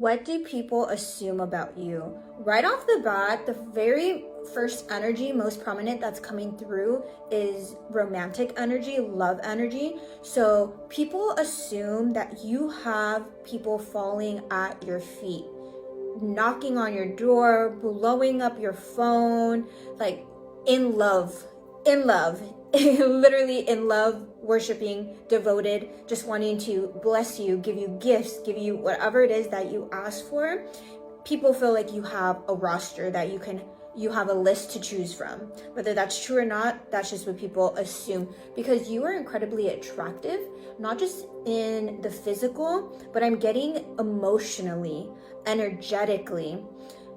What do people assume about you? Right off the bat, the very first energy, most prominent that's coming through is romantic energy, love energy. So people assume that you have people falling at your feet, knocking on your door, blowing up your phone, like in love, in love, literally in love, worshiping, devoted, just wanting to bless you, give you gifts, give you whatever it is that you ask for. People feel like you have a roster that you have a list to choose from. Whether that's true or not, that's just what people assume, because you are incredibly attractive, not just in the physical, but I'm getting emotionally, energetically.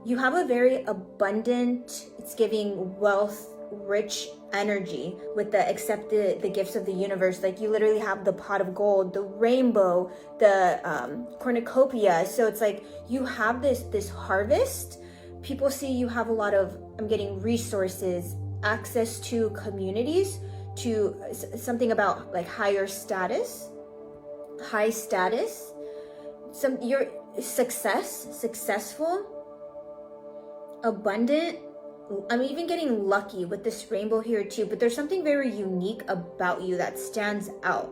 You have a very abundant, it's giving wealth, rich energy with the accept the gifts of the universe. Like you literally have the pot of gold, the rainbow, the cornucopia. So it's like you have this harvest. People see you have a lot of, I'm getting resources, access to communities, to something about like high status, your successful, abundant. I'm even getting lucky with this rainbow here too, but there's something very unique about you that stands out.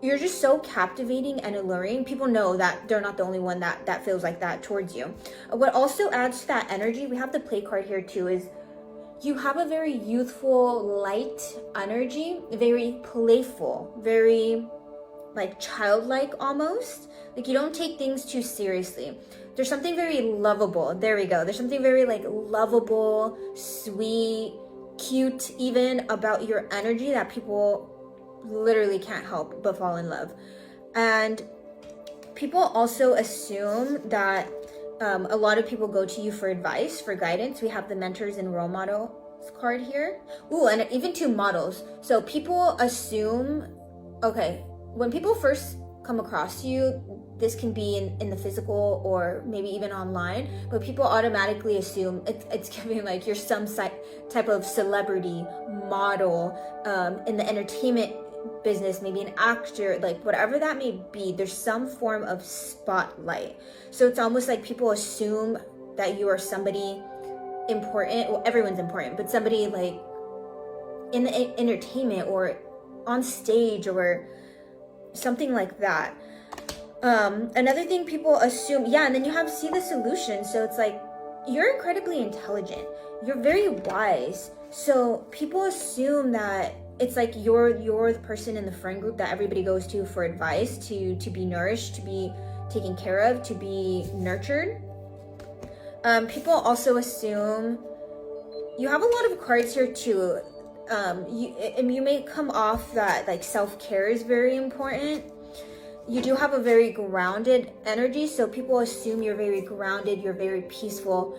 You're just so captivating and alluring. People know that they're not the only one that feels like that towards you. What also adds to that energy, we have the play card here too, is you have a very youthful, light energy, very playful, very like childlike almost. Like you don't take things too seriously. There's something very lovable. There we go. There's something very like lovable, sweet, cute even about your energy that people literally can't help but fall in love. And people also assume that a lot of people go to you for advice, for guidance. We have the mentors and role models card here. Ooh, and even two models. So people assume, okay, when people first come across you, this can be in the physical or maybe even online, but people automatically assume it's giving like you're some type of celebrity, model, in the entertainment business, maybe an actor, like whatever that may be. There's some form of spotlight. So it's almost like people assume that you are somebody important. Well, everyone's important, but somebody like in the entertainment or on stage or something like that. Another thing people assume, and then you have see the solution. So it's like you're incredibly intelligent, you're very wise. So people assume that it's like you're the person in the friend group that everybody goes to for advice, to be nourished, to be taken care of, to be nurtured. People also assume you have a lot of cards here too. You may come off that like self-care is very important. You do have a very grounded energy, so people assume you're very grounded, you're very peaceful.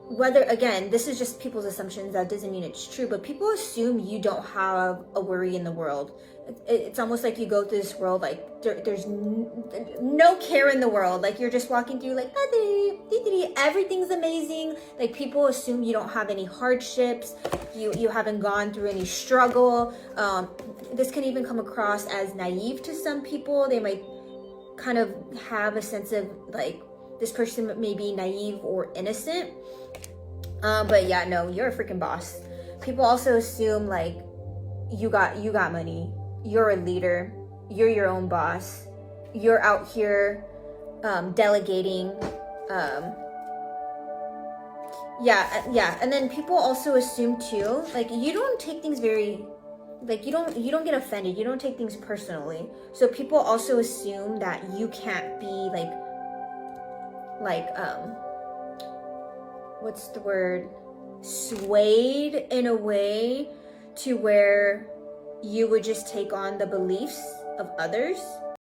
Whether, again, this is just people's assumptions, that doesn't mean it's true, but people assume you don't have a worry in the world. It's almost like you go through this world like there's no care in the world. Like you're just walking through like everything's amazing. Like people assume you don't have any hardships, you haven't gone through any struggle. This can even come across as naive to some people. They might kind of have a sense of like this person may be naive or innocent. But yeah, no, you're a freaking boss. People also assume like you got money, you're a leader, you're your own boss, you're out here delegating. And then people also assume too, like you don't take things very, like you don't get offended, you don't take things personally. So people also assume that you can't be like what's the word, swayed in a way to where you would just take on the beliefs of others.